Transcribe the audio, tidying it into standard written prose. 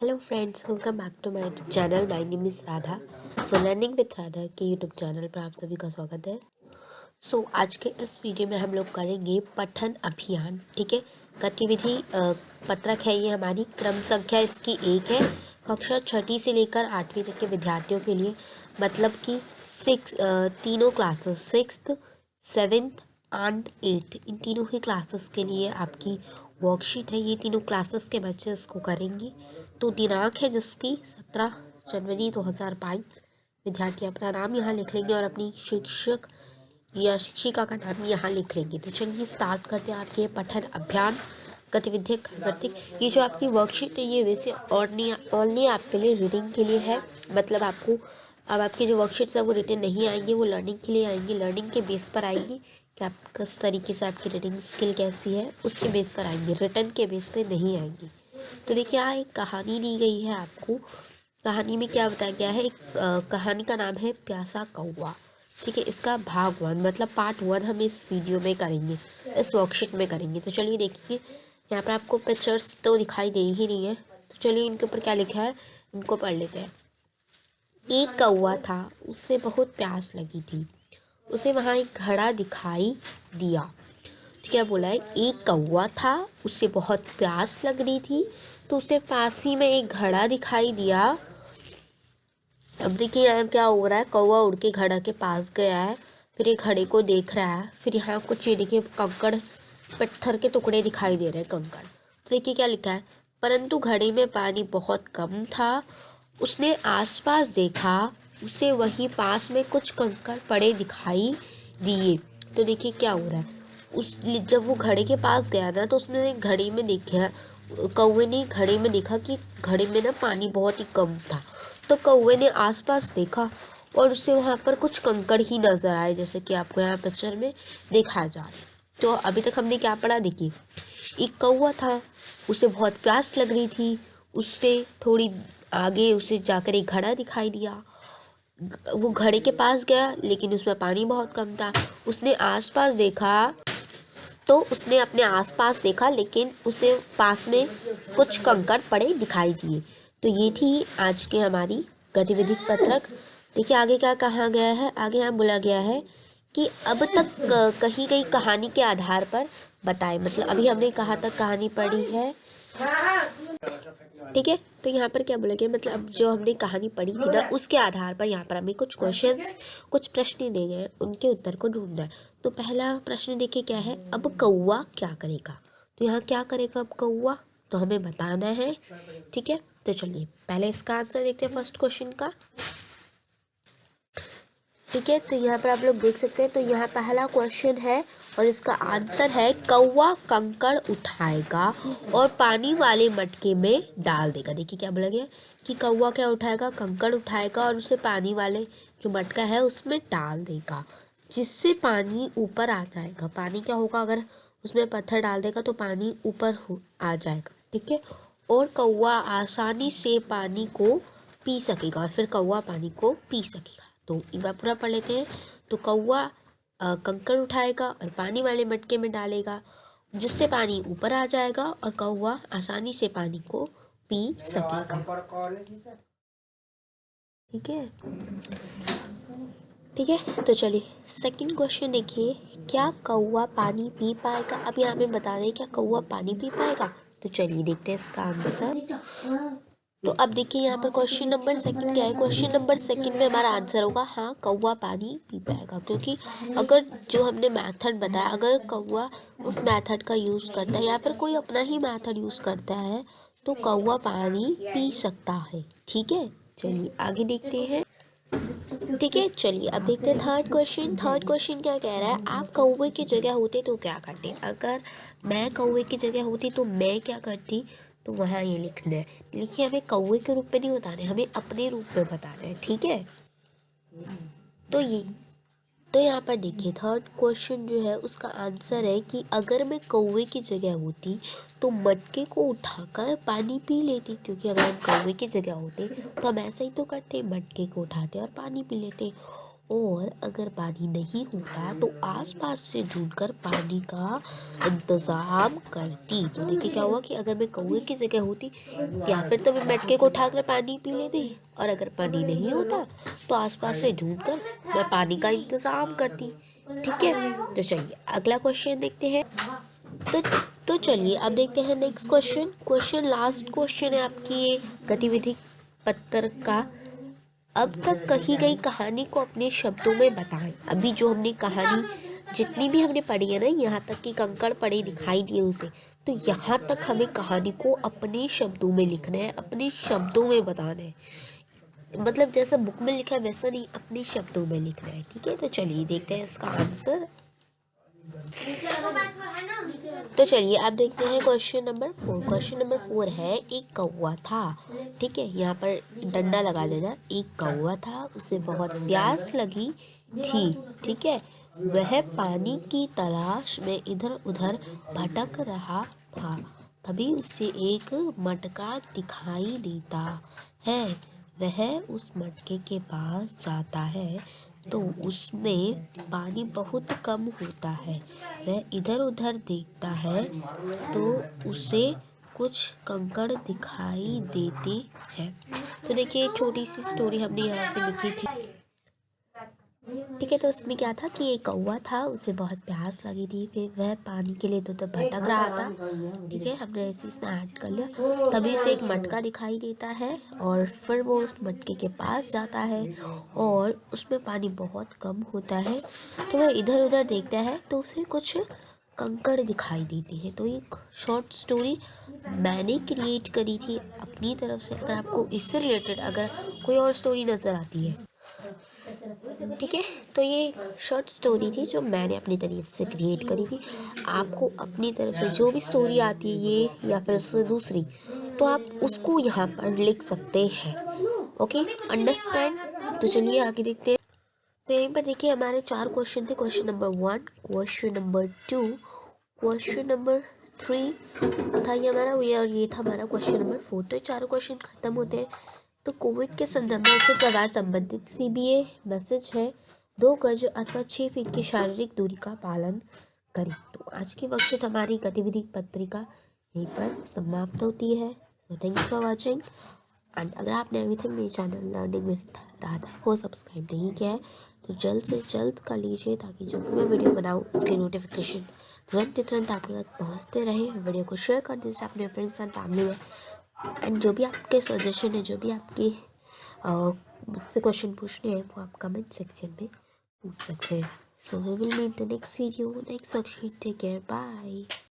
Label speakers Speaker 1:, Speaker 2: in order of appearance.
Speaker 1: Hello friends, welcome back to my YouTube channel. My name is Radha. Learning with Radha के YouTube channel पर आप सभी का स्वागत है। आज के इस वीडियो में हम लोग करेंगे पठन अभियान। ठीक है, गतिविधि पत्रक है ये हमारी। क्रम संख्या इसकी 1 है। कक्षा 6ठी से लेकर 8वीं तक के विद्यार्थियों के लिए, मतलब कि तीनों classes 6th 7th and 8th, इन तीनों ही क्लासेस के लिए आपकी वर्कशीट है। ये तीनों क्लासेस के बच्चे इसको करेंगे। तो दिनांक है जिसकी 17 जनवरी 2022। विद्यार्थी अपना नाम यहाँ लिख लेंगे और अपनी शिक्षक या शिक्षिका का नाम यहाँ लिख लेंगे। तो चलिए स्टार्ट करते हैं आपके पठन अभियान गतिविधि कार्तिक। ये जो आपकी वर्कशीट है ये वैसे ओनली आपके लिए रीडिंग के लिए है। मतलब आपको अब आपकी जो वर्कशीट्स है वो रिटन नहीं आएंगी, वो लर्निंग के लिए आएंगी। लर्निंग के बेस पर आएंगी कि आप किस तरीके से आपकी रीडिंग स्किल कैसी है, उसके बेस पर आएंगी। रिटन के बेस पर नहीं आएंगी। तो देखिए, यहाँ एक कहानी दी गई है आपको। कहानी में क्या बताया गया है? एक कहानी का नाम है प्यासा कौवा। ठीक है, इसका भाग 1 मतलब पार्ट 1 हम इस वीडियो में करेंगे, इस वर्कशीट में करेंगे। तो चलिए देखिए, यहाँ पर आपको पिक्चर्स तो दिखाई दे ही नहीं है। तो चलिए इनके ऊपर क्या लिखा है इनको पढ़ लेते हैं। एक कौवा था, उसे बहुत प्यास लगी थी। उसे वहाँ एक घड़ा दिखाई दिया। तो क्या बोला है? एक कौवा था, उसे बहुत प्यास लग रही थी, तो उसे पास ही में एक घड़ा दिखाई दिया। अब देखिए यहाँ क्या हो रहा है। कौवा उड़ के घड़ा के पास गया है, फिर ये घड़े को देख रहा है। फिर यहाँ कुछ ये देखिए कंकड़, पत्थर के टुकड़े दिखाई दे रहे हैं, कंकड़। तो देखिए क्या लिखा है, परंतु घड़े में पानी बहुत कम था। उसने आसपास देखा, उसे वहीं पास में कुछ कंकड़ पड़े दिखाई दिए। तो देखिए क्या हो रहा है, उस जब वो घड़े के पास गया ना, तो उसने घड़े में देखा, कौवे ने घड़े में देखा कि घड़े में ना पानी बहुत ही कम था। तो कौवे ने आसपास देखा और उसे वहाँ पर कुछ कंकड़ ही नजर आए, जैसे कि आपको यहाँ पिक्चर में देखा जा रहा है। तो अभी तक हमने क्या पढ़ा? देखिए, एक कौवा था, उसे बहुत प्यास लग रही थी। उससे थोड़ी आगे उसे जाकर एक घड़ा दिखाई दिया। वो घड़े के पास गया, लेकिन उसमें पानी बहुत कम था। उसने आसपास देखा, तो उसने अपने आसपास देखा, लेकिन उसे पास में कुछ कंकड़ पड़े दिखाई दिए। तो ये थी आज की हमारी गतिविधि पत्रक। देखिए आगे क्या कहा गया है। आगे यहाँ बोला गया है कि अब तक कही गई कहानी के आधार पर बताएं। मतलब अभी हमने कहाँ तक कहानी पढ़ी है, ठीक है। तो यहाँ पर क्या बोला गया, मतलब अब जो हमने कहानी पढ़ी थी ना, उसके आधार पर यहाँ पर हमें कुछ क्वेश्चंस, कुछ प्रश्न दिए गए हैं, उनके उत्तर को ढूंढना है। तो पहला प्रश्न देखिए क्या है, अब कौवा क्या करेगा। तो यहाँ क्या करेगा अब कौवा, तो हमें बताना है। ठीक है, तो चलिए पहले इसका आंसर देखते हैं फर्स्ट क्वेश्चन का। ठीक है, तो यहाँ पर आप लोग देख सकते हैं। तो यहाँ पहला क्वेश्चन है और इसका आंसर है कौवा कंकड़ उठाएगा और पानी वाले मटके में डाल देगा। देखिए क्या बोला गया कि कौवा क्या उठाएगा, कंकड़ उठाएगा और उसे पानी वाले जो मटका है उसमें डाल देगा, जिससे पानी ऊपर आ जाएगा। पानी क्या होगा, अगर उसमें पत्थर डाल देगा तो पानी ऊपर आ जाएगा। ठीक है, और कौवा आसानी से पानी को पी सकेगा, और फिर कौवा पानी को पी सकेगा। तो एक बार पूरा पढ़ लेते हैं। तो कौवा कंकड़ उठाएगा और पानी वाले मटके में डालेगा, जिससे पानी ऊपर आ जाएगा और कौवा आसानी से पानी को पी सकेगा। ठीक है, ठीक है। तो चलिए सेकंड क्वेश्चन देखिए, क्या कौवा पानी पी पाएगा। अब यहाँ हमें बता दें क्या कौवा पानी पी पाएगा। तो चलिए देखते हैं इसका आंसर। तो अब देखिए यहाँ पर क्वेश्चन नंबर सेकंड क्या है। क्वेश्चन नंबर सेकंड में हमारा आंसर होगा हाँ, कौवा पानी पी पाएगा। क्योंकि अगर जो हमने मेथड बताया, अगर कौवा उस मेथड का यूज़ करता है या फिर कोई अपना ही मेथड यूज़ करता है, तो कौवा पानी पी सकता है। ठीक है, चलिए आगे देखते हैं। ठीक है, चलिए अब देखते हैं थर्ड क्वेश्चन। थर्ड क्वेश्चन क्या कह रहा है, आप कौवे की जगह होते तो क्या करते। अगर मैं कौवे की जगह होती तो मैं क्या करती। तो वहाँ ये लिखना है। लिखिए, हमें कौवे के रूप में नहीं बताना है, हमें अपने रूप में बताना है। ठीक है, तो ये तो यहाँ पर देखिए थर्ड क्वेश्चन जो है उसका आंसर है कि अगर मैं कौवे की जगह होती तो मटके को उठाकर पानी पी लेती। क्योंकि अगर हम कौवे की जगह होते तो हम ऐसा ही तो करते, मटके को उठाते और पानी पी लेते। और अगर पानी नहीं होता तो आसपास से ढूंढकर पानी का इंतज़ाम करती। तो देखिए क्या हुआ कि अगर मैं कौवे की जगह होती या फिर तो मैं मटके को उठाकर पानी पी लेती, और अगर पानी नहीं होता तो आसपास से ढूंढकर मैं पानी का इंतज़ाम करती। ठीक है, तो चलिए अगला क्वेश्चन देखते हैं। तो तो चलिए अब देखते हैं नेक्स्ट क्वेश्चन लास्ट क्वेश्चन है आपकी ये गतिविधि पत्र का। अब तक कही गई कहानी को अपने शब्दों में बताएं। अभी जो हमने कहानी जितनी भी हमने पढ़ी है ना, यहाँ तक कि कंकड़ पड़े दिखाई दिए उसे, तो यहाँ तक हमें कहानी को अपने शब्दों में लिखना है, अपने शब्दों में बताना है। मतलब जैसा बुक में लिखा है वैसा नहीं, अपने शब्दों में लिखना है। ठीक है, तो चलिए देखते हैं इसका आंसर। तो चलिए अब देखते हैं क्वेश्चन नंबर 4 है एक कौवा था। ठीक है, यहाँ पर डंडा लगा देना। एक कौवा था, उसे बहुत प्यास लगी थी। ठीक है, वह पानी की तलाश में इधर उधर भटक रहा था। तभी उसे एक मटका दिखाई देता है। वह उस मटके के पास जाता है तो उसमें पानी बहुत कम होता है। वह इधर उधर देखता है तो उसे कुछ कंकड़ दिखाई देते हैं। तो देखिए छोटी सी स्टोरी हमने यहाँ से लिखी थी। ठीक है, तो उसमें क्या था कि एक कौवा था, उसे बहुत प्यास लगी थी, फिर वह पानी के लिए तो भटक रहा था। ठीक है, हमने ऐसे इसमें ऐड कर लिया। तभी उसे एक मटका दिखाई देता है और फिर वो उस मटके के पास जाता है और उसमें पानी बहुत कम होता है। तो वह इधर उधर देखता है तो उसे कुछ कंकड़ दिखाई देती है। तो एक शॉर्ट स्टोरी मैंने क्रिएट करी थी अपनी तरफ से। अगर आपको इससे रिलेटेड अगर कोई और स्टोरी नज़र आती है, ठीक है, तो ये शॉर्ट स्टोरी थी जो मैंने अपनी तरफ से क्रिएट करी थी। आपको अपनी तरफ से जो भी स्टोरी आती है ये या फिर उससे दूसरी, तो आप उसको यहाँ पर लिख सकते हैं। Okay, understand. तो चलिए आगे देखते हैं। तो यहीं पर देखिए हमारे 4 क्वेश्चन थे। Question number 1, question number 2, question number 3 था ये हमारा, और ये था हमारा क्वेश्चन नंबर 4। तो 4 क्वेश्चन खत्म होते हैं। तो कोविड के संदर्भ में उचित व्यवहार संबंधित सीबीए मैसेज है 2 गज अथवा 6 फीट की शारीरिक दूरी का पालन करें। तो आज की वर्कशीट हमारी गतिविधि पत्रिका यहीं पर समाप्त होती है। So thanks for watching. And अगर आपने अभी तक मेरे चैनल लर्निंग विद राधा को सब्सक्राइब नहीं किया है तो जल्द से जल्द कर लीजिए, ताकि जब भी मैं वीडियो बनाऊँ उसकी नोटिफिकेशन तुरंत आपके तक पहुँचते रहे। वीडियो को शेयर कर दीजिए अपने फ्रेंड्स एंड फैमिली में। एंड जो भी आपके सजेशन है, जो भी आपके मुझसे क्वेश्चन पूछने हैं, वो आप कमेंट सेक्शन में पूछ सकते हैं। So we will meet the next video, next worksheet. Take care, bye.